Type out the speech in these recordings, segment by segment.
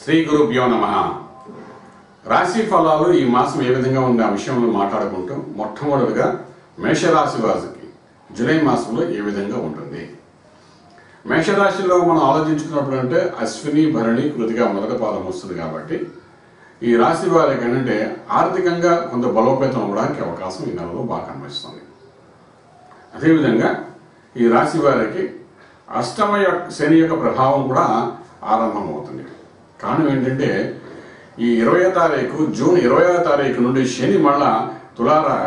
శ్రీ గురుభ్యో నమః. రాశి ఫలాలు ఈ మాసం ఏ విధంగా ఉండే ఆ విషయంలో మాట్లాడుకుంటూ మొట్టమొదటిగా మేషరాశి వారికి జూలై మాసంలో ఏ విధంగా ఉంటుంది. మేషరాశిలో మనం ఆలోచించుకున్నప్పుడు అంటే అశ్విని భరణి కృతిగా మొదటి పాదం వస్తుంది కాబట్టి ఈ రాశి వారికి ఏంటంటే ఆర్థికంగా కొంత బలోపేతం అవ్వడానికి అవకాశం ఈ నెలలో బాగా కనిపిస్తుంది. అదేవిధంగా ఈ రాశి వారికి అష్టమ శని యొక్క ప్రభావం కూడా ఆరంభమవుతుంది. కారణం ఏంటంటే ఈ 20వ తారీఖు జూన్ 20వ తారీఖు నుండి శని మళ్ళా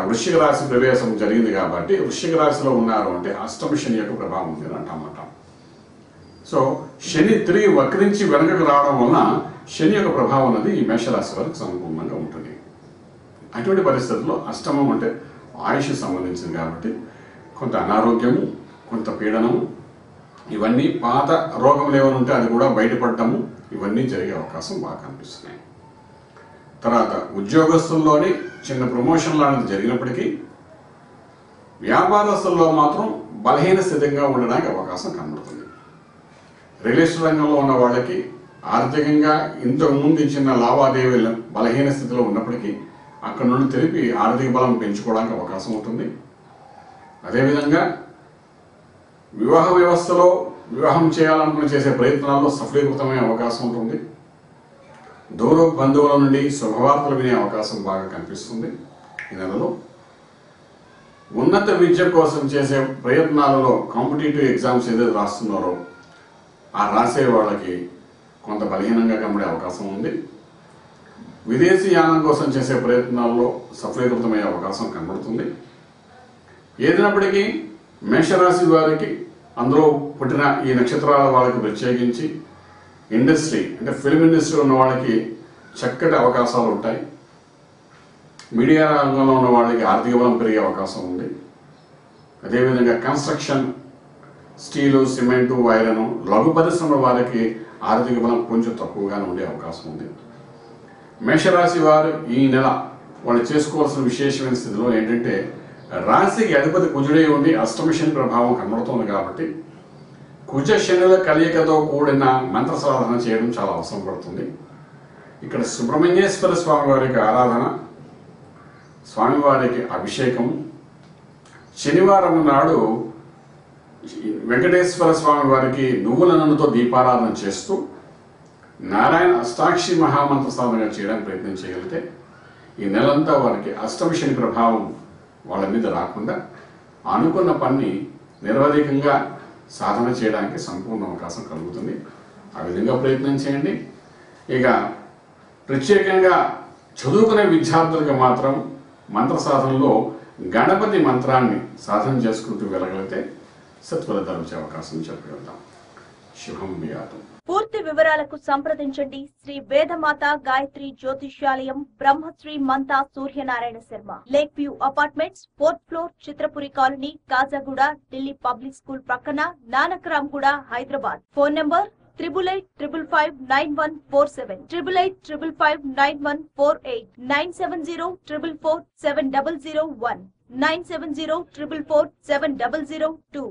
వృశ్చిక రాశి ప్రవేశం జరిగింది కాబట్టి వృశ్చిక రాశిలో ఉన్నారు అంటే అష్టమ శని యొక్క ప్రభావం ఉంది అని అంటామన్నమాట. సో శని తిరిగి వక్రించి వెనకకు రావడం వలన శని యొక్క ప్రభావం అనేది ఈ మేషరాశి వారికి సంపూర్ణంగా ఉంటుంది. అటువంటి పరిస్థితుల్లో అష్టమం అంటే ఆయుష్ సంబంధించింది కాబట్టి కొంత అనారోగ్యము, కొంత పీడనము, ఇవన్నీ పాత రోగములు ఏమైనా ఉంటే అది కూడా బయటపడటము, ఇవన్నీ జరిగే అవకాశం బాగా కనిపిస్తున్నాయి. తర్వాత ఉద్యోగస్తుల్లోని చిన్న ప్రమోషన్లు అనేది జరిగినప్పటికీ వ్యాపారస్తుల్లో మాత్రం బలహీన స్థితిగా ఉండడానికి అవకాశం కనబడుతుంది. రియల్ ఎస్టేట్ రంగంలో ఉన్న వాళ్ళకి ఆర్థికంగా ఇంతకు ముందు ఇచ్చిన లావాదేవీలు బలహీన స్థితిలో ఉన్నప్పటికీ అక్కడ నుండి తెలిపి ఆర్థిక బలం పెంచుకోవడానికి అవకాశం ఉంటుంది. అదేవిధంగా వివాహ వ్యవస్థలో వివాహం చేయాలనుకుని చేసే ప్రయత్నాల్లో సఫలీకృతమయ్యే అవకాశం ఉంటుంది. దూర బంధువుల నుండి శుభవార్తలు వినే అవకాశం బాగా కనిపిస్తుంది. ఈ నెలలో ఉన్నత విద్య కోసం చేసే ప్రయత్నాలలో కాంపిటేటివ్ ఎగ్జామ్స్ ఏదైతే రాస్తున్నారో ఆ రాసే వాళ్ళకి కొంత బలహీనంగా కనబడే అవకాశం ఉంది. విదేశీ యానం కోసం చేసే ప్రయత్నాల్లో సఫలీకృతమయ్యే అవకాశం కనబడుతుంది. ఏదైనప్పటికీ మేషరాశి వారికి అందులో పుట్టిన ఈ నక్షత్రాల వాళ్ళకి ప్రత్యేకించి ఇండస్ట్రీ అంటే ఫిల్మ్ ఇండస్ట్రీ ఉన్న వాళ్ళకి చక్కటి అవకాశాలు ఉంటాయి. మీడియా రంగంలో ఉన్న వాళ్ళకి ఆర్థిక బలం పెరిగే అవకాశం ఉంది. అదేవిధంగా కన్స్ట్రక్షన్, స్టీలు, సిమెంటు, ఐరన్, లఘు పరిశ్రమల వారికి ఆర్థిక బలం కొంచెం తక్కువగానే ఉండే అవకాశం ఉంది. మేషరాశి వారు ఈ నెల వాళ్ళు చేసుకోవాల్సిన విశేషమైన స్థితిలో ఏంటంటే రాశికి అధిపతి కుజుడై ఉండి అష్టమ శని ప్రభావం కనబడుతుంది కాబట్టి కుజ శనుల కలయికతో కూడిన మంత్ర సాధన చేయడం చాలా అవసరం పడుతుంది. ఇక్కడ సుబ్రహ్మణ్యేశ్వర స్వామి వారికి ఆరాధన, స్వామివారికి అభిషేకం, శనివారం నాడు వెంకటేశ్వర స్వామి వారికి నువ్వుల నూనెతో దీపారాధన చేస్తూ నారాయణ అష్టాక్షి మహామంత్ర సాధన చేయడానికి ప్రయత్నం చేయగలిగితే ఈ నెలంతా వారికి అష్టమ శని ప్రభావం వాళ్ళ మీద రాకుండా అనుకున్న పని నిరవధికంగా సాధన చేయడానికి సంపూర్ణ అవకాశం కలుగుతుంది. ఆ విధంగా ప్రయత్నం చేయండి. ఇక ప్రత్యేకంగా చదువుకునే విద్యార్థులకు మాత్రం మంత్ర సాధనలో గణపతి మంత్రాన్ని సాధన చేసుకుంటూ వెళ్ళగలిగితే సత్ఫలితాలు వచ్చే అవకాశం చెప్పగలుగుతాం. శుభం వ్యాతం. పూర్తి వివరాలకు సంప్రదించండి Shri Vedamata Gayatri Jyotishyalayam, Brahmashri Mantha Suryanarayana Sharma, lake view apartments, 4th floor, Chitrapuri colony, Kajaguda, Delhi public school ప్రక్కన, నానక్రామ్గూడ, హైదరాబాద్. Phone number 88555947, 88555948, 9704447001, 9704447002.